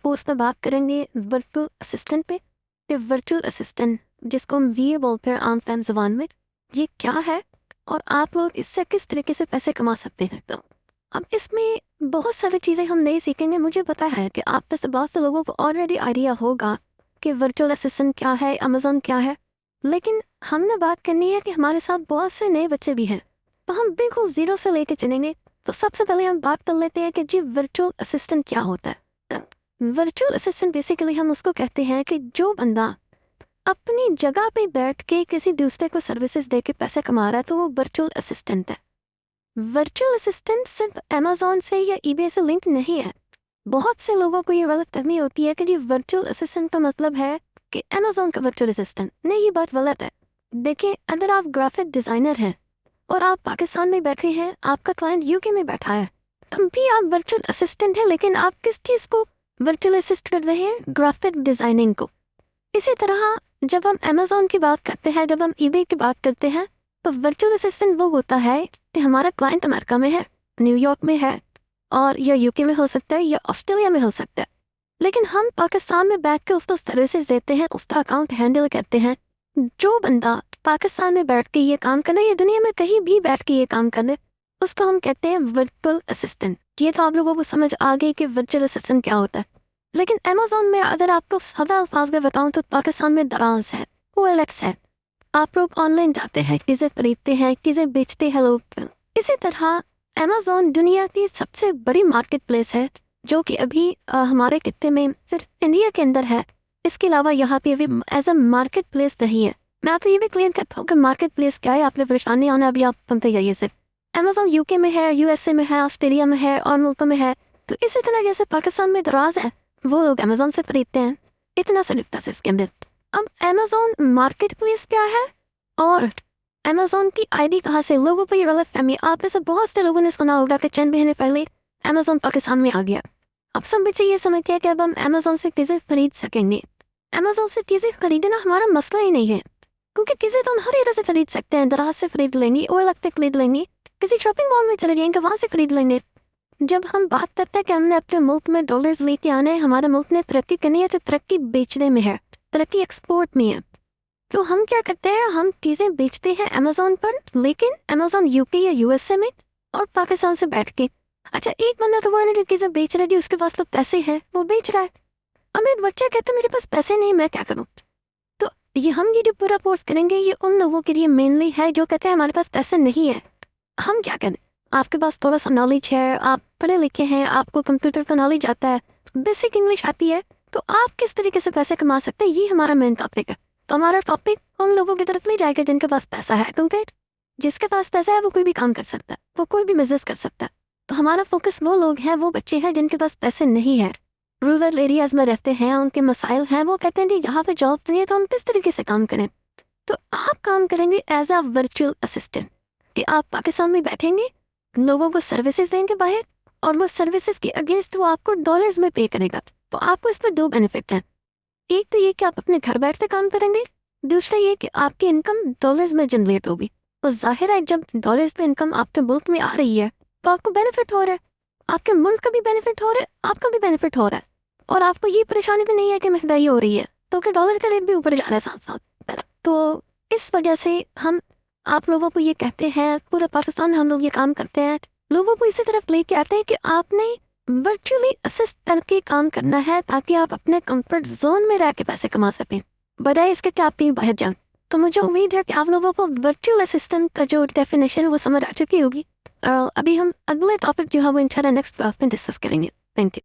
Post में बात करेंगे वर्चुअल असिस्टेंट पे। कि वर्चुअल असिस्टेंट जिसको हम वी बोलते हैं आम फैम ज़बान में, ये क्या है और आप लोग इससे किस तरीके से पैसे कमा सकते हैं। तो अब इसमें बहुत सारी चीज़ें हम नहीं सीखेंगे। मुझे पता है कि आप में से बहुत से लोगों को ऑलरेडी आइडिया होगा कि वर्चुअल असिस्टेंट क्या है, अमेज़ॉन क्या है, लेकिन हमने बात करनी है कि हमारे साथ बहुत से नए बच्चे भी हैं, तो हम बिल्कुल ज़ीरो से लेके चलेंगे। तो सबसे पहले हम बात कर लेते हैं कि जी वर्चुअल असिस्टेंट क्या होता है। वर्चुअल असिस्टेंट बेसिकली हम उसको कहते हैं कि जो बंदा अपनी जगह पे बैठ के किसी दूसरे को सर्विसेज दे के पैसे कमा रहा है, तो वो वर्चुअल असिस्टेंट है। वर्चुअल असिस्टेंट सिर्फ अमेज़ॉन से या ईबे से लिंक नहीं है। बहुत से लोगों को ये गलतफहमी होती है कि जी वर्चुअल असिस्टेंट का मतलब है कि अमेज़ॉन का वर्चुअल असिस्टेंट। नहीं, ये बात गलत है। देखिए, अगर आप ग्राफिक डिज़ाइनर हैं और आप पाकिस्तान में बैठे हैं, आपका क्लाइंट यूके में बैठा है, तब भी आप वर्चुअल असिस्टेंट हैं, लेकिन आप किस चीज़ को वर्चुअल असिस्ट कर रहे हैं? ग्राफिक डिज़ाइनिंग को। इसी तरह जब हम अमेज़ॉन की बात करते हैं, जब हम ईबे की बात करते हैं, तो वर्चुअल असिस्टेंट वो होता है कि हमारा क्लाइंट अमेरिका में है, न्यूयॉर्क में है, और या यूके में हो सकता है या ऑस्ट्रेलिया में हो सकता है, लेकिन हम पाकिस्तान में बैठ के उसको सर्विसेज देते हैं, उसका अकाउंट हैंडल करते हैं। जो बंदा पाकिस्तान में बैठ के ये काम करे या दुनिया में कहीं भी बैठ के ये काम करे, उसको हम कहते हैं वर्चुअल असिस्टेंट। ये तो आप लोगों को समझ आ गई कि वर्चुअल असिस्टेंट क्या होता है। लेकिन अमेज़ॉन में अगर आपको सादा अल्फाज में बताऊँ तो पाकिस्तान में दराज है, OLX है। आप लोग ऑनलाइन जाते हैं, चीज़ें खरीदते हैं, चीज़ें बेचते हैं लोग। इसी तरह अमेज़ॉन दुनिया की सबसे बड़ी मार्केट प्लेस है, जो कि अभी हमारे खित्ते में सिर्फ इंडिया के अंदर है। इसके अलावा यहाँ पे अभी एज अ मार्केट प्लेस नहीं है। मैं आपको ये भी क्लियर करता हूँ कि मार्केट प्लेस क्या है। आपने परेशानी आना अभी आप सुनते जाइए। सिर्फ अमेज़ॉन यूके में है, USA में है, ऑस्ट्रेलिया में है और मुल्कों में है। तो इसी तरह जैसे पाकिस्तान में दराज है, वो लोग अमेज़ॉन से खरीदते हैं। इतना सा डिफरेंस है इसके अंदर। अब अमेज़ॉन मार्केट प्लेस क्या है और अमेज़ॉन की आईडी कहाँ से? लोगों को ये गलत फहमी। आप में से बहुत से लोगों ने सुना होगा कि चंद महीने पहले अमेज़ॉन पाकिस्तान में आ गया। अब सब बच्चे ये समझते हैं कि अब हम अमेज़ॉन से चीज़ें खरीद सकेंगे। अमेज़ॉन से चीज़ें खरीदना हमारा मसला ही नहीं है, क्योंकि चीज़ें तो हम हर एरिया से खरीद सकते हैं। दराज से खरीद लेंगे, OLX से खरीद लेंगे, किसी शॉपिंग मॉल में चले जाएंगे, वहाँ से खरीद लेंगे। जब हम बात करते हैं कि हमने अपने मुल्क में डॉलर्स लेके आने हैं, हमारे मुल्क ने तरक्की करनी है, तो तरक्की बेचने में है, तरक्की एक्सपोर्ट में है। तो हम क्या करते हैं? हम चीज़ें बेचते हैं अमेज़ॉन पर, लेकिन अमेज़ॉन यूके या USA में और पाकिस्तान से बैठ के। अच्छा, एक बंदा तो वो चीज़ें बेच रहा है, उसके पास तो पैसे है, वो बेच रहा है। अब मेरे बच्चे कहते हैं मेरे पास पैसे नहीं, मैं क्या करूँ? तो ये जो पूरा पोस्ट करेंगे, ये उन लोगों के लिए मेनली है जो कहते हैं हमारे पास पैसे नहीं है। हम क्या करें? आपके पास थोड़ा सा नॉलेज है, आप पढ़े लिखे हैं, आपको कंप्यूटर का नॉलेज आता है, बेसिक इंग्लिश आती है, तो आप किस तरीके से पैसे कमा सकते हैं, ये हमारा मेन टॉपिक है। तो हमारा टॉपिक उन लोगों की तरफ ले जाएगा जिनके पास पैसा है, क्योंकि जिसके पास पैसा है वो कोई भी काम कर सकता है, वो कोई भी बिजनेस कर सकता है। तो हमारा फोकस वो लोग हैं, वो बच्चे हैं जिनके पास पैसे नहीं है, रूरल एरियाज़ में रहते हैं, उनके मसाइल हैं, वो कहते हैं कि यहाँ पे जॉब नहीं है, तो हम किस तरीके से काम करें। तो आप काम करेंगे एज अ वर्चुअल असिस्टेंट, कि आप पाकिस्तान में बैठेंगे, लोगों को सर्विसेज देंगे बाहर, और वो सर्विसेज के अगेंस्ट वो आपको डॉलर्स में पे करेगा। तो आपको इस पर दो बेनिफिट हैं। एक तो ये कि आप अपने घर बैठते काम करेंगे, दूसरा ये कि आपकी इनकम डॉलर्स में जनरेट होगी। तो जाहिर है जब डॉलर्स में इनकम आपके मुल्क में आ रही है तो आपको बेनिफिट हो रहा है, आपके मुल्क का भी बेनिफिट हो रहा है, आपका भी बेनिफिट हो रहा है, और आपको ये परेशानी भी नहीं है कि महंगाई हो रही है, तो कि डॉलर का रेट भी ऊपर जा रहा है साथ साथ। तो इस वजह से हम आप लोगों को ये कहते हैं, पूरे पाकिस्तान में हम लोग ये काम करते हैं, लोगों को इसी तरफ लेके आते हैं कि आपने वर्चुअली असिस्ट करके काम करना है, ताकि आप अपने कंफर्ट जोन में रह के पैसे कमा सकें, बजाय इसके कि आप कहीं बाहर जाएं। तो मुझे उम्मीद है कि आप लोगों को वर्चुअल असिस्टेंट का जो डेफिनेशन है वो समझ आ चुकी होगी। अभी हम अगले टॉपिक जो है वो इंशाल्लाह नेक्स्ट क्लास में डिस्कस करेंगे। Thank you.